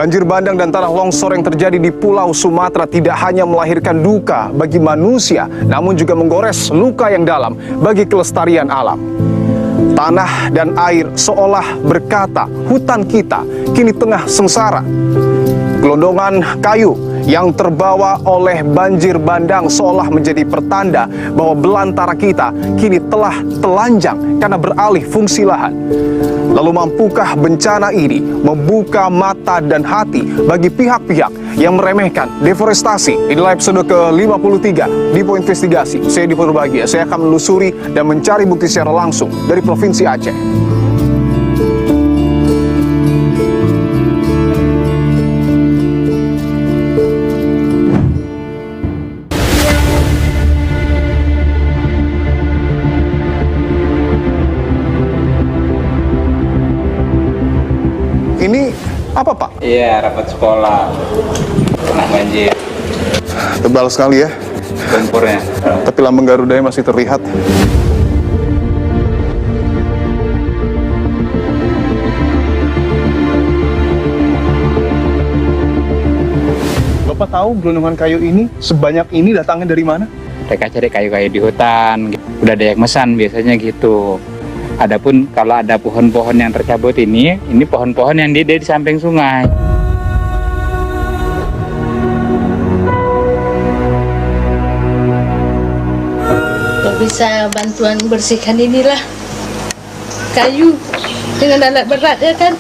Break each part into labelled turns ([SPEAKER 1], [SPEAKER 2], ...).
[SPEAKER 1] Banjir bandang dan tanah longsor yang terjadi di Pulau Sumatera tidak hanya melahirkan duka bagi manusia, namun juga menggores luka yang dalam bagi kelestarian alam. Tanah dan air seolah berkata, hutan kita kini tengah sengsara. Gelondongan kayu yang terbawa oleh banjir bandang seolah menjadi pertanda bahwa belantara kita kini telah telanjang karena beralih fungsi lahan. Lalu mampukah bencana ini membuka mata dan hati bagi pihak-pihak yang meremehkan deforestasi? Inilah episode ke-53 di Poin Investigasi. Saya Di Purbagia, saya akan menelusuri dan mencari bukti secara langsung dari Provinsi Aceh. Ini apa, Pak?
[SPEAKER 2] Iya, rapat sekolah. Kena banjir.
[SPEAKER 1] Tebal sekali ya.
[SPEAKER 2] Lumpurnya.
[SPEAKER 1] Tapi lambang Garudanya masih terlihat. Bapak tahu gelondongan kayu ini sebanyak ini datangnya dari mana?
[SPEAKER 2] Mereka cari kayu-kayu di hutan. Udah ada yang mesan biasanya gitu. Adapun kalau ada pohon-pohon yang tercabut ini pohon-pohon yang di samping sungai.
[SPEAKER 3] Kalau bisa bantuan bersihkan inilah kayu dengan alat berat ya kan.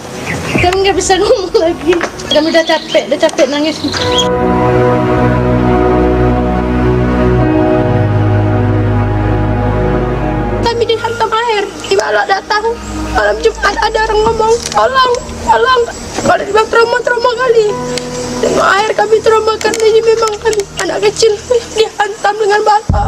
[SPEAKER 3] Kami nggak bisa ngomong lagi. Kami udah capek nangis. Kami dihantam air. Tiba-tiba datang malam Jumat ada orang ngomong tolong. Kalau dibilang trauma kali. Dengan air kami trauma karena ini memang kami anak kecil dihantam dengan bata.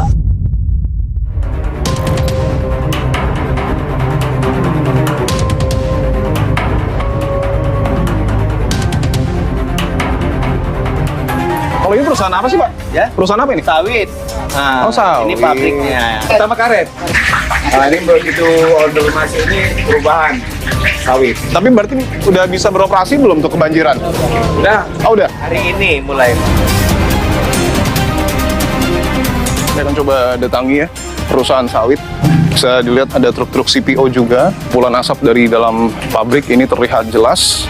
[SPEAKER 1] Kalau ini perusahaan apa sih, Pak?
[SPEAKER 4] Ya,
[SPEAKER 1] Perusahaan apa ini?
[SPEAKER 4] sawit. Nah,
[SPEAKER 1] Oh, sawit.
[SPEAKER 4] ini pabriknya. Sama karet. Nah, ini begitu order masuk ini perubahan sawit.
[SPEAKER 1] Tapi berarti udah bisa beroperasi belum untuk kebanjiran?
[SPEAKER 4] Udah,
[SPEAKER 1] Oh, udah.
[SPEAKER 4] hari ini mulai.
[SPEAKER 1] Saya akan coba datangi ya perusahaan sawit. Bisa dilihat ada truk-truk CPO juga. Kepulan asap dari dalam pabrik ini terlihat jelas.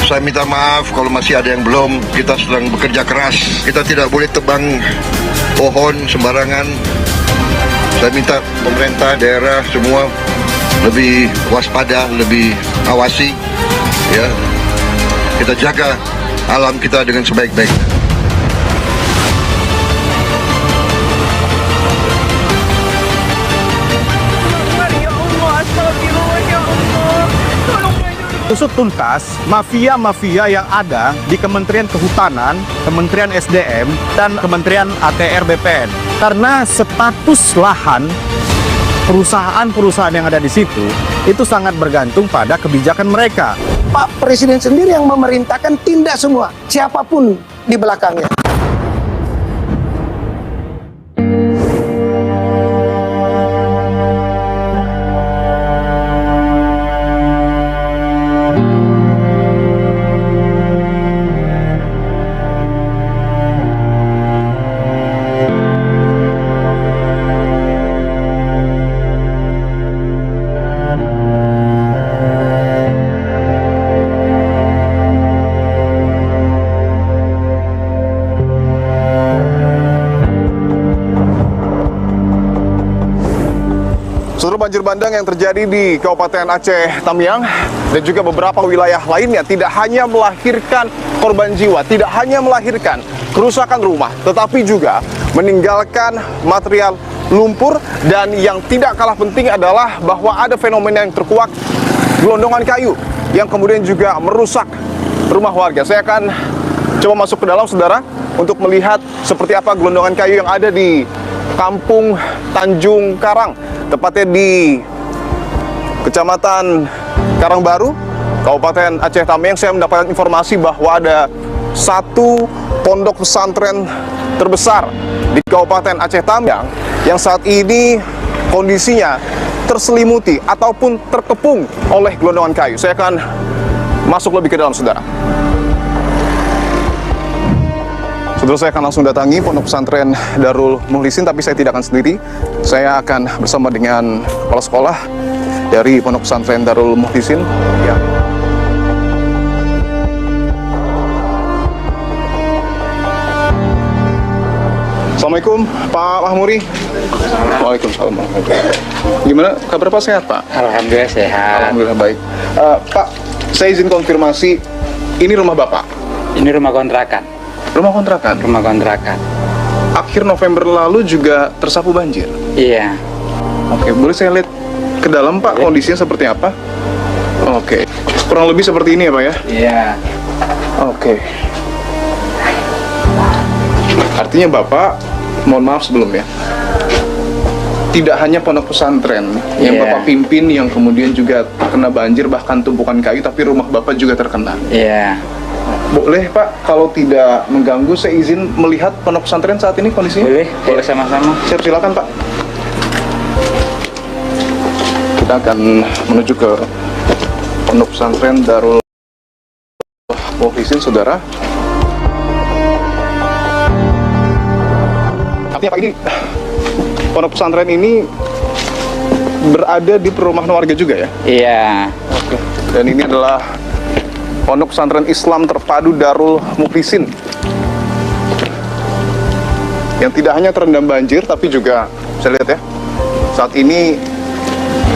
[SPEAKER 5] Saya minta maaf kalau masih ada yang belum. Kita sedang bekerja keras. Kita tidak boleh tebang pohon sembarangan. Saya minta pemerintah daerah semua lebih waspada, lebih awasi. Ya, kita jaga alam kita dengan sebaik-baiknya.
[SPEAKER 6] Usut tuntas mafia-mafia yang ada di Kementerian Kehutanan, Kementerian SDM, dan Kementerian ATR BPN. Karena status lahan perusahaan-perusahaan yang ada di situ itu sangat bergantung pada kebijakan mereka.
[SPEAKER 7] Pak Presiden sendiri yang memerintahkan tindak semua, siapapun di belakangnya.
[SPEAKER 1] Seluruh banjir bandang yang terjadi di Kabupaten Aceh Tamiang dan juga beberapa wilayah lainnya tidak hanya melahirkan korban jiwa, tidak hanya melahirkan kerusakan rumah, tetapi juga meninggalkan material lumpur, dan yang tidak kalah penting adalah bahwa ada fenomena yang terkuak gelondongan kayu yang kemudian juga merusak rumah warga. Saya akan coba masuk ke dalam, saudara, untuk melihat seperti apa gelondongan kayu yang ada di Kampung Tanjung Karang, tepatnya di Kecamatan Karangbaru, Kabupaten Aceh Tamiang. Saya mendapatkan informasi bahwa ada satu pondok pesantren terbesar di Kabupaten Aceh Tamiang yang saat ini kondisinya terselimuti ataupun terkepung oleh gelondongan kayu. Saya akan masuk lebih ke dalam, saudara. Saudara, saya akan langsung datangi Pondok Pesantren Darul Mukhlisin, tapi saya tidak akan sendiri. Saya akan bersama dengan kepala sekolah dari Pondok Pesantren Darul Mukhlisin. Ya. Assalamualaikum, Pak Mahmuri. Waalaikumsalam. Gimana kabar Pak, sehat Pak?
[SPEAKER 2] Alhamdulillah sehat.
[SPEAKER 1] Alhamdulillah baik. Pak, saya izin konfirmasi, ini rumah Bapak?
[SPEAKER 2] Ini rumah kontrakan.
[SPEAKER 1] Rumah kontrakan?
[SPEAKER 2] Rumah kontrakan.
[SPEAKER 1] Akhir November lalu juga tersapu banjir?
[SPEAKER 2] Iya.
[SPEAKER 1] Oke, boleh saya lihat ke dalam Pak, kondisinya seperti apa? Oke, kurang lebih seperti ini ya Pak ya?
[SPEAKER 2] Iya.
[SPEAKER 1] Oke. Artinya Bapak, mohon maaf sebelumnya, tidak hanya pondok pesantren yang Bapak pimpin yang kemudian juga terkena banjir, bahkan tumpukan kayu, tapi rumah Bapak juga terkena.
[SPEAKER 2] Iya.
[SPEAKER 1] Boleh Pak, kalau tidak mengganggu, saya izin melihat pondok pesantren saat ini kondisinya?
[SPEAKER 2] Boleh sama-sama.
[SPEAKER 1] Siap, silakan Pak. Kita akan menuju ke pondok pesantren Darul Mukhlisin, saudara. Artinya Pak, ini pondok pesantren ini berada di perumahan warga juga ya?
[SPEAKER 2] Iya.
[SPEAKER 1] Oke. Dan ini adalah Pondok Pesantren Islam Terpadu Darul Mukhlisin yang tidak hanya terendam banjir, tapi juga saya lihat ya, saat ini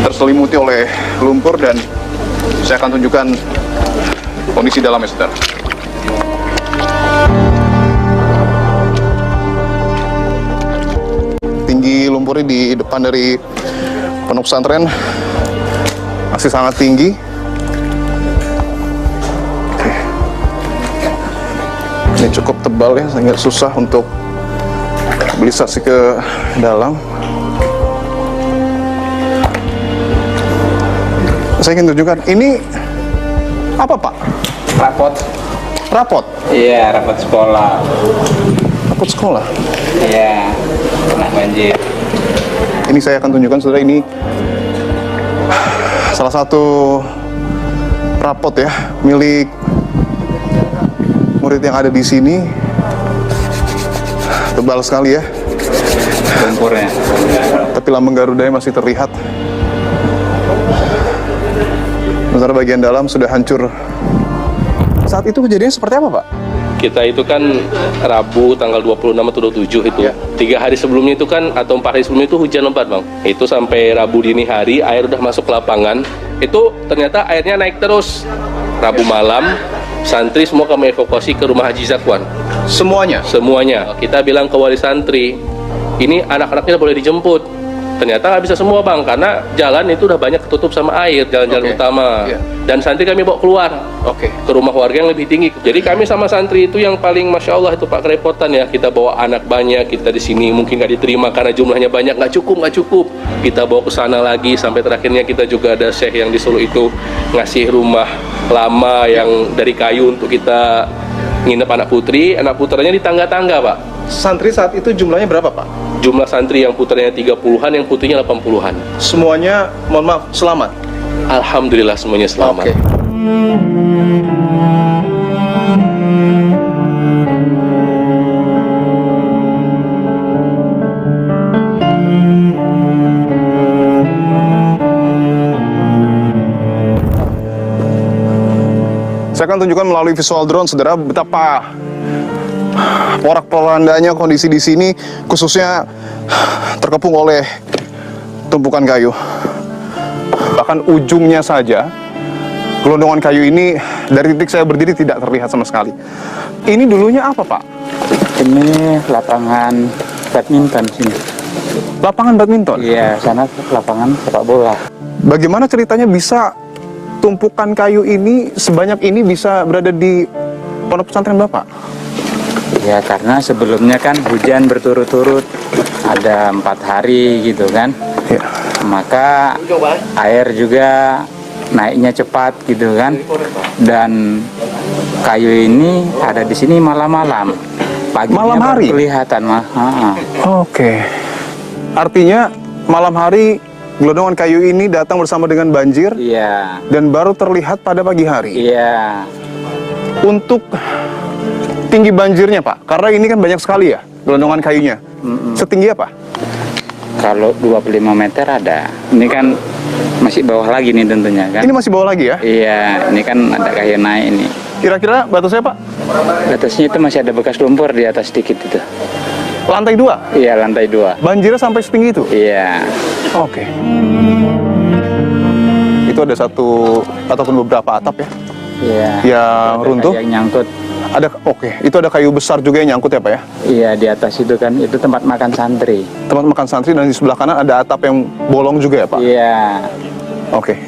[SPEAKER 1] terselimuti oleh lumpur, dan saya akan tunjukkan kondisi dalamnya, saudara. Tinggi lumpurnya di depan dari pondok pesantren masih sangat tinggi. Ini cukup tebal ya, sehingga susah untuk mobilisasi ke dalam. Saya ingin tunjukkan, ini apa Pak?
[SPEAKER 2] Rapot.
[SPEAKER 1] Rapot?
[SPEAKER 2] Iya, rapot sekolah.
[SPEAKER 1] Rapot sekolah?
[SPEAKER 2] Iya, kena banjir.
[SPEAKER 1] Ini saya akan tunjukkan, saudara, ini salah satu rapot ya, milik murid yang ada di sini. Tebal sekali ya
[SPEAKER 2] Lumpurnya.
[SPEAKER 1] tapi lambang Garudanya masih terlihat. Sementara bagian dalam sudah hancur. Saat itu kejadiannya seperti apa Pak?
[SPEAKER 8] Kita itu kan Rabu tanggal 26 atau 27 itu. 3 hari sebelumnya itu kan, atau 4 hari sebelumnya itu hujan lebat Bang. Itu sampai Rabu dini hari air udah masuk ke lapangan. Itu ternyata airnya naik terus. Rabu malam santri semua kami evakuasi ke rumah Haji Zakwan.
[SPEAKER 1] Semuanya?
[SPEAKER 8] Semuanya. Kita bilang ke wali santri, ini anak-anaknya boleh dijemput. Ternyata nggak bisa semua Bang, karena jalan itu udah banyak ketutup sama air, jalan-jalan utama. Dan santri kami bawa keluar ke rumah warga yang lebih tinggi. Jadi kami sama santri itu yang paling Masya Allah itu Pak kerepotan ya. Kita bawa anak banyak, kita di sini mungkin nggak diterima karena jumlahnya banyak, nggak cukup. Kita bawa ke sana lagi, sampai terakhirnya kita juga ada syekh yang di Solo itu ngasih rumah lama yang dari kayu untuk kita nginep anak putranya di tangga-tangga Pak.
[SPEAKER 1] Santri saat itu jumlahnya berapa Pak?
[SPEAKER 8] Jumlah santri yang putranya 30-an, yang putrinya 80-an.
[SPEAKER 1] Semuanya, mohon maaf, selamat?
[SPEAKER 8] Alhamdulillah semuanya selamat.
[SPEAKER 1] Saya akan tunjukkan melalui visual drone, saudara, betapa porak-porandanya kondisi di sini, khususnya terkepung oleh tumpukan kayu. Bahkan ujungnya saja, gelondongan kayu ini dari titik saya berdiri tidak terlihat sama sekali. Ini dulunya apa Pak?
[SPEAKER 2] Ini lapangan badminton sini.
[SPEAKER 1] Lapangan badminton?
[SPEAKER 2] Iya, sana lapangan sepak bola.
[SPEAKER 1] Bagaimana ceritanya bisa tumpukan kayu ini sebanyak ini bisa berada di pondok pesantren Bapak?
[SPEAKER 2] Ya karena sebelumnya kan hujan berturut-turut ada 4 hari gitu kan.
[SPEAKER 1] Ya.
[SPEAKER 2] Maka air juga naiknya cepat gitu kan. Dan kayu ini ada di sini malam-malam. Paginya
[SPEAKER 1] malam hari
[SPEAKER 2] kelihatan
[SPEAKER 1] Oke. Artinya malam hari gelondongan kayu ini datang bersama dengan banjir
[SPEAKER 2] Iya.
[SPEAKER 1] dan baru terlihat pada pagi hari.
[SPEAKER 2] Iya.
[SPEAKER 1] Untuk tinggi banjirnya Pak, karena ini kan banyak sekali ya gelondongan kayunya. Setinggi apa?
[SPEAKER 2] Kalau 25 meter ada. Ini kan masih bawah lagi nih tentunya kan.
[SPEAKER 1] Ini masih bawah lagi ya?
[SPEAKER 2] Iya, ini kan ada kayu naik ini.
[SPEAKER 1] Kira-kira batasnya Pak?
[SPEAKER 2] Atasnya itu masih ada bekas lumpur di atas sedikit itu.
[SPEAKER 1] Lantai 2?
[SPEAKER 2] Iya, lantai 2.
[SPEAKER 1] Banjirnya sampai setinggi itu?
[SPEAKER 2] Iya.
[SPEAKER 1] Oke. Itu ada satu ataupun beberapa atap ya?
[SPEAKER 2] Iya.
[SPEAKER 1] Yang
[SPEAKER 2] Ada
[SPEAKER 1] runtuh?
[SPEAKER 2] Yang nyangkut.
[SPEAKER 1] Ada, oke. Itu ada kayu besar juga yang nyangkut ya Pak ya?
[SPEAKER 2] Iya, di atas itu kan itu tempat makan santri.
[SPEAKER 1] Tempat makan santri dan di sebelah kanan ada atap yang bolong juga ya Pak?
[SPEAKER 2] Iya.
[SPEAKER 1] Oke.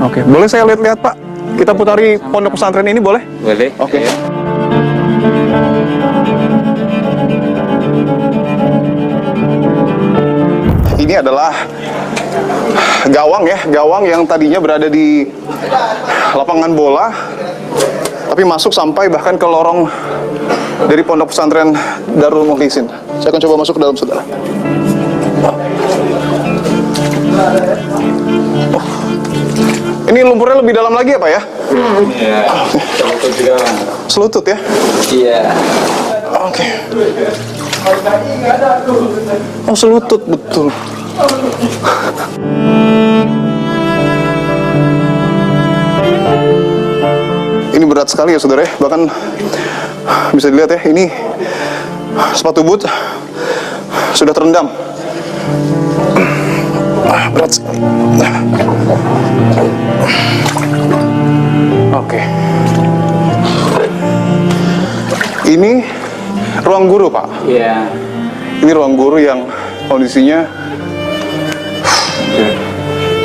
[SPEAKER 1] Oke, boleh saya lihat-lihat Pak? Kita putari pondok pesantren ini boleh?
[SPEAKER 2] Boleh.
[SPEAKER 1] Oke.
[SPEAKER 2] Ayo.
[SPEAKER 1] Ini adalah gawang ya, gawang yang tadinya berada di lapangan bola, tapi masuk sampai bahkan ke lorong dari pondok pesantren Darul Mukhlisin. Saya akan coba masuk ke dalam, saudara. Oh. Ini lumpurnya lebih dalam lagi ya Pak ya?
[SPEAKER 2] Iya. Selutut juga.
[SPEAKER 1] Selutut ya?
[SPEAKER 2] Iya.
[SPEAKER 1] Oke. Oh selutut betul. Ini berat sekali ya saudara ya. Bahkan bisa dilihat ya, ini sepatu boot sudah terendam. Berat sekali. Oke. Ini ruang guru Pak.
[SPEAKER 2] Iya.
[SPEAKER 1] Ini ruang guru yang kondisinya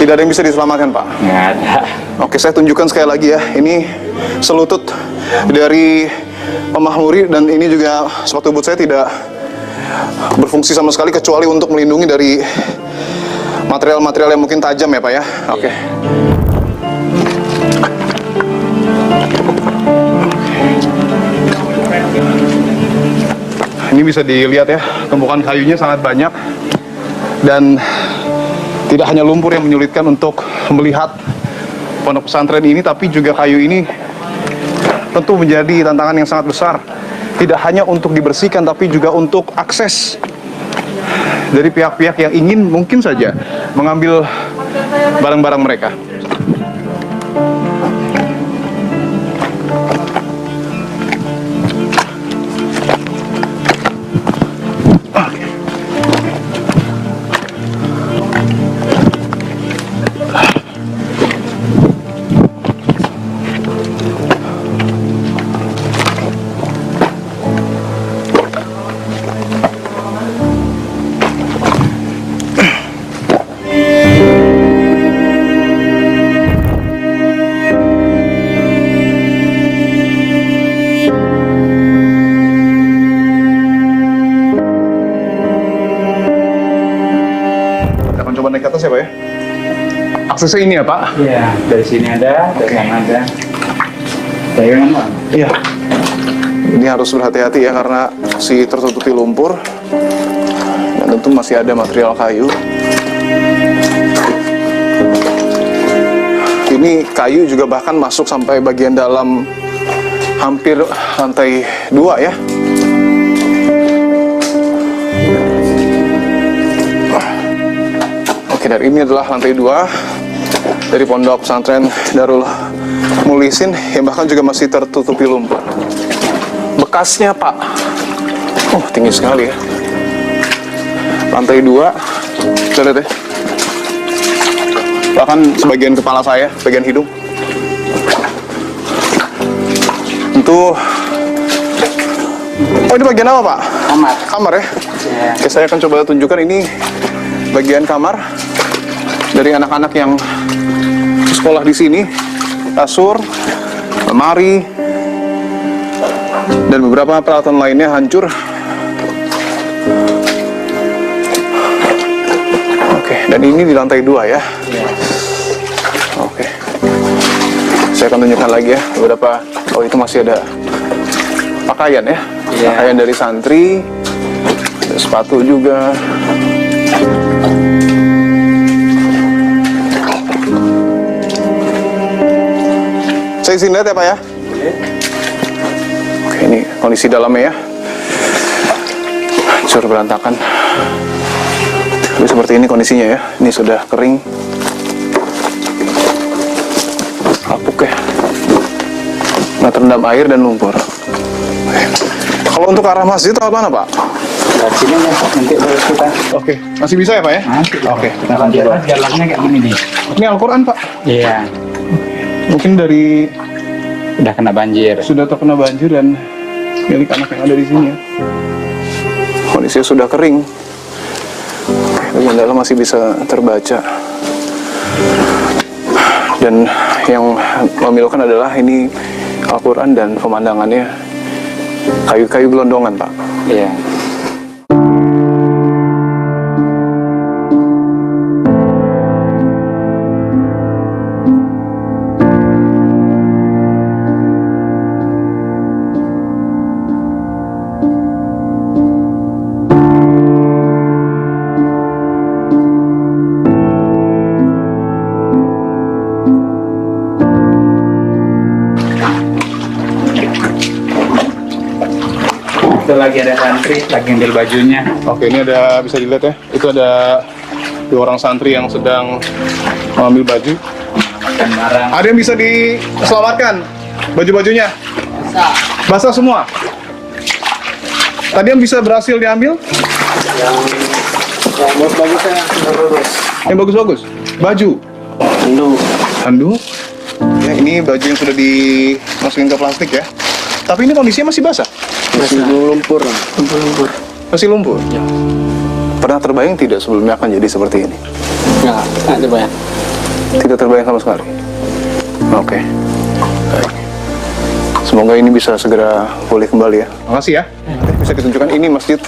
[SPEAKER 1] tidak ada yang bisa diselamatkan Pak.
[SPEAKER 2] Nggak ada.
[SPEAKER 1] Oke, saya tunjukkan sekali lagi ya. Ini selutut dari Memahmuri dan ini juga sepatu boot saya tidak berfungsi sama sekali kecuali untuk melindungi dari material-material yang mungkin tajam ya Pak ya. Oke. Ini bisa dilihat ya, tumpukan kayunya sangat banyak dan tidak hanya lumpur yang menyulitkan untuk melihat pondok pesantren ini, tapi juga kayu ini tentu menjadi tantangan yang sangat besar. Tidak hanya untuk dibersihkan, tapi juga untuk akses dari pihak-pihak yang ingin mungkin saja mengambil barang-barang mereka. Coba naik ke atas ya Pak ya. Aksesnya ini ya Pak?
[SPEAKER 2] Iya, dari sini ada, dari sana ada. Dayangan Pak.
[SPEAKER 1] Iya. Ini harus berhati-hati ya karena masih tertutupi lumpur dan tentu masih ada material kayu. Ini kayu juga bahkan masuk sampai bagian dalam hampir lantai 2 ya. Oke, dan ini adalah lantai 2 dari pondok pesantren Darul Mukhlisin yang bahkan juga masih tertutupi lumpur. Bekasnya Pak, tinggi sekali ya. Lantai 2, bisa lihat ya. Bahkan sebagian kepala saya, bagian hidung. Tentu. Oh ini bagian apa Pak?
[SPEAKER 2] Kamar.
[SPEAKER 1] Kamar ya?
[SPEAKER 2] Iya.
[SPEAKER 1] Oke, saya akan coba tunjukkan ini bagian kamar dari anak-anak yang sekolah di sini. Kasur, lemari, dan beberapa peralatan lainnya hancur. Oke, dan ini di lantai 2 ya. Oke. Saya akan tunjukkan lagi ya beberapa. Oh itu masih ada pakaian ya.
[SPEAKER 2] Iya.
[SPEAKER 1] Pakaian dari santri, ada sepatu juga. Saya izin lihat ya Pak ya. Oke, ini kondisi dalamnya ya. Hancur berantakan. Tapi seperti ini kondisinya ya. Ini sudah kering. Kapuk ya. Nah, terendam air dan lumpur. Oke. Kalau untuk arah masjid lewat mana Pak?
[SPEAKER 2] Dari sini ya, nanti terus kita.
[SPEAKER 1] Oke, masih bisa ya Pak ya?
[SPEAKER 2] Nanti.
[SPEAKER 1] Oke.
[SPEAKER 2] Kita lanjutkan jalannya kayak gini nih.
[SPEAKER 1] Ini Al-Quran Pak.
[SPEAKER 2] Iya.
[SPEAKER 1] Mungkin dari
[SPEAKER 2] Udah kena banjir.
[SPEAKER 1] sudah terkena banjir dan milik anak yang ada di sini ya. Kondisinya sudah kering. Bagian dalam masih bisa terbaca. Dan yang memilukan adalah ini Al-Quran dan pemandangannya kayu-kayu gelondongan Pak.
[SPEAKER 2] Iya. Itu lagi ada santri, lagi ambil bajunya.
[SPEAKER 1] Oke, ini ada, bisa dilihat ya, itu ada 2 orang santri yang sedang mengambil baju.
[SPEAKER 2] Dan barang.
[SPEAKER 1] Ada yang bisa diselamatkan baju-bajunya? Basah semua? Tadi yang bisa berhasil diambil? Yang bagus-bagus? Baju? Handuk? Ya, ini baju yang sudah dimasukin ke plastik ya. Tapi ini kondisinya masih basah?
[SPEAKER 7] Masih lumpur.
[SPEAKER 1] Masih lumpur? Ya. Pernah terbayang tidak sebelumnya akan jadi seperti ini?
[SPEAKER 7] Nggak terbayang.
[SPEAKER 1] Tidak terbayang sama sekali? Oke. Baik. Semoga ini bisa segera pulih kembali ya. Makasih ya. Bisa ditunjukkan ini masjid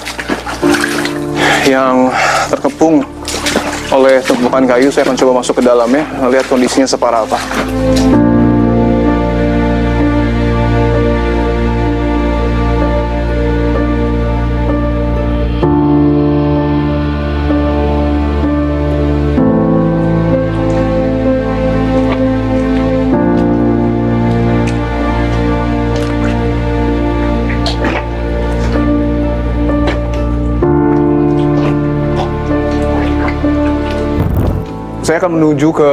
[SPEAKER 1] yang terkepung oleh tumpukan kayu. Saya akan coba masuk ke dalamnya, lihat kondisinya separah apa. Saya akan menuju ke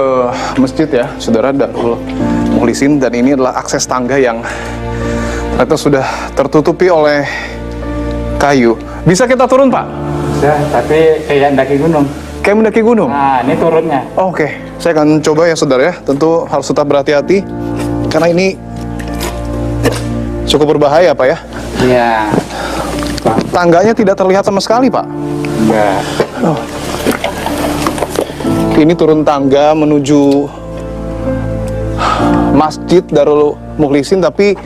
[SPEAKER 1] masjid ya, Saudara Darul Mukhlisin, dan ini adalah akses tangga yang ternyata sudah tertutupi oleh kayu. Bisa kita turun, Pak?
[SPEAKER 2] Bisa, tapi kayak mendaki gunung.
[SPEAKER 1] Kayak mendaki gunung?
[SPEAKER 2] Nah, ini turunnya.
[SPEAKER 1] Oke, saya akan coba ya, Saudara ya. Tentu harus tetap berhati-hati, karena ini cukup berbahaya, Pak ya.
[SPEAKER 2] Iya.
[SPEAKER 1] Tangganya tidak terlihat sama sekali, Pak.
[SPEAKER 2] Enggak.
[SPEAKER 1] Oh. Ini turun tangga menuju Masjid Darul Mukhlisin, tapi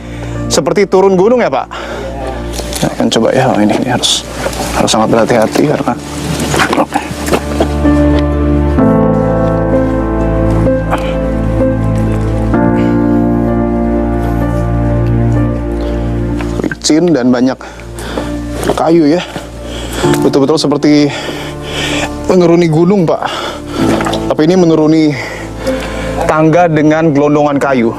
[SPEAKER 1] seperti turun gunung ya Pak. Saya akan coba ya, ini harus sangat berhati-hati karena licin dan banyak kayu ya. Betul-betul seperti menuruni gunung Pak. Tapi ini menuruni tangga dengan gelondongan kayu.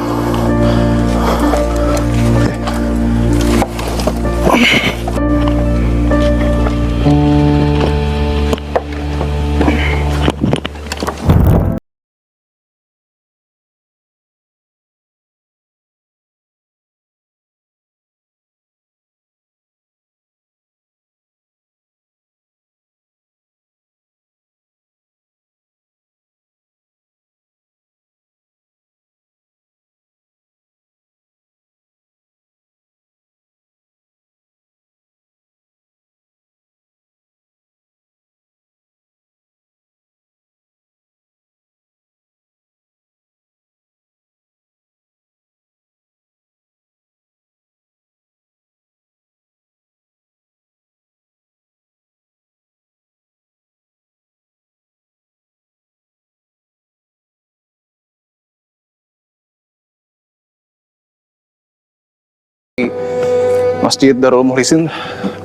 [SPEAKER 1] Masjid Darul Mukhlisin,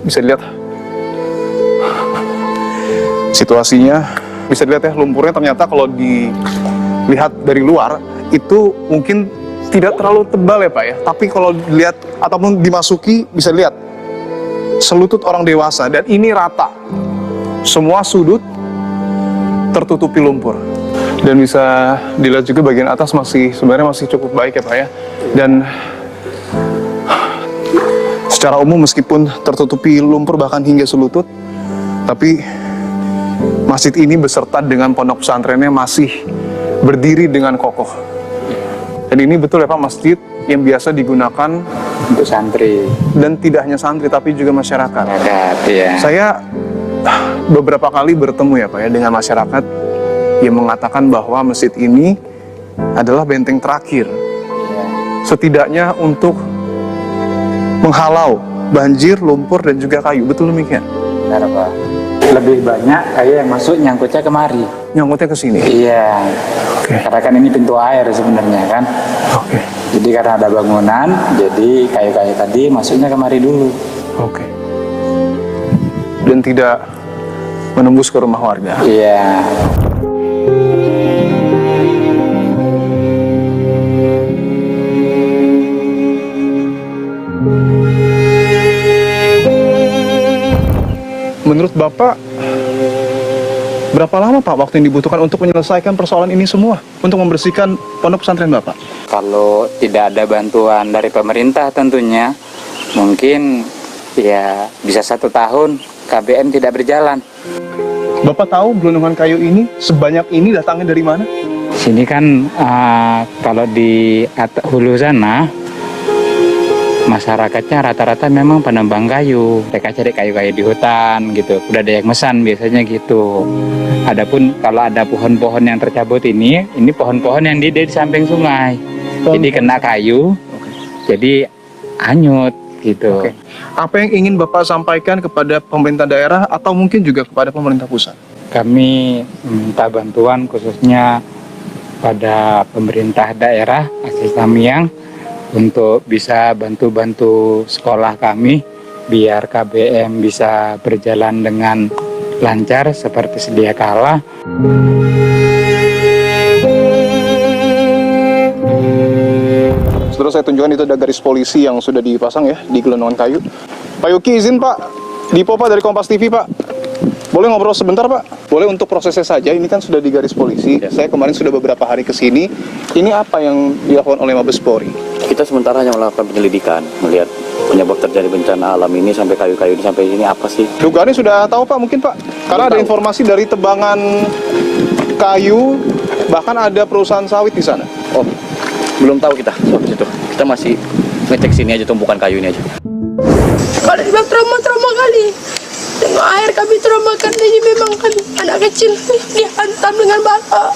[SPEAKER 1] bisa dilihat situasinya bisa dilihat ya, lumpurnya ternyata kalau dilihat dari luar itu mungkin tidak terlalu tebal ya Pak ya. Tapi kalau dilihat ataupun dimasuki bisa dilihat selutut orang dewasa, dan ini rata. Semua sudut tertutupi lumpur. Dan bisa dilihat juga bagian atas sebenarnya masih cukup baik ya Pak ya. Dan secara umum meskipun tertutupi lumpur bahkan hingga selutut, tapi masjid ini beserta dengan pondok pesantrennya masih berdiri dengan kokoh. Dan ini betul ya Pak, masjid yang biasa digunakan
[SPEAKER 2] untuk santri.
[SPEAKER 1] Dan tidak hanya santri tapi juga masyarakat.
[SPEAKER 2] Ya.
[SPEAKER 1] Saya beberapa kali bertemu ya Pak ya dengan masyarakat yang mengatakan bahwa masjid ini adalah benteng terakhir. Setidaknya untuk menghalau banjir, lumpur, dan juga kayu. Betul demikian?
[SPEAKER 2] Benar Pak. Lebih banyak kayu yang masuk nyangkutnya kemari.
[SPEAKER 1] Nyangkutnya ke sini?
[SPEAKER 2] Iya.
[SPEAKER 1] Oke.
[SPEAKER 2] Karena kan ini pintu air sebenarnya kan.
[SPEAKER 1] Oke.
[SPEAKER 2] Jadi karena ada bangunan, jadi kayu-kayu tadi masuknya kemari dulu.
[SPEAKER 1] Oke. Dan tidak menembus ke rumah warga?
[SPEAKER 2] Iya.
[SPEAKER 1] Menurut Bapak, berapa lama Pak waktu yang dibutuhkan untuk menyelesaikan persoalan ini semua? Untuk membersihkan pondok pesantren Bapak?
[SPEAKER 2] Kalau tidak ada bantuan dari pemerintah tentunya, mungkin ya bisa 1 tahun KBM tidak berjalan.
[SPEAKER 1] Bapak tahu gelondongan kayu ini sebanyak ini datangnya dari mana?
[SPEAKER 2] Sini kan kalau di hulu sana, masyarakatnya rata-rata memang penambang kayu. Mereka cari kayu-kayu di hutan gitu. Udah ada yang mesan biasanya gitu. Adapun kalau ada pohon-pohon yang tercabut ini pohon-pohon yang di samping sungai. Jadi kena kayu, jadi hanyut gitu.
[SPEAKER 1] Oke. Apa yang ingin Bapak sampaikan kepada pemerintah daerah atau mungkin juga kepada pemerintah pusat?
[SPEAKER 2] Kami minta bantuan khususnya pada pemerintah daerah Aceh Tamiang untuk bisa bantu-bantu sekolah kami biar KBM bisa berjalan dengan lancar seperti sedia kala.
[SPEAKER 1] Saudara, saya tunjukkan itu ada garis polisi yang sudah dipasang ya di gelondongan kayu. Pak Yuki, izin Pak, Dipo Pak dari Kompas TV Pak. Boleh ngobrol sebentar Pak? Boleh untuk prosesnya saja, ini kan sudah di garis polisi. Saya kemarin sudah beberapa hari ke sini. Ini apa yang dilakukan oleh Mabes Polri?
[SPEAKER 9] Kita sementara hanya melakukan penyelidikan, melihat penyebab terjadi bencana alam ini sampai kayu-kayu ini sampai ini apa sih?
[SPEAKER 1] Dugaannya sudah tahu Pak mungkin Pak? Karena ada informasi dari tebangan kayu, bahkan ada perusahaan sawit di sana.
[SPEAKER 9] Oh, belum tahu kita soal situ. Kita masih ngecek sini aja, tumpukan kayu ini aja.
[SPEAKER 3] Kalau dibilang trauma kali. Tengok air kami trauma karena ini memang kan anak kecil dihantam dengan bata.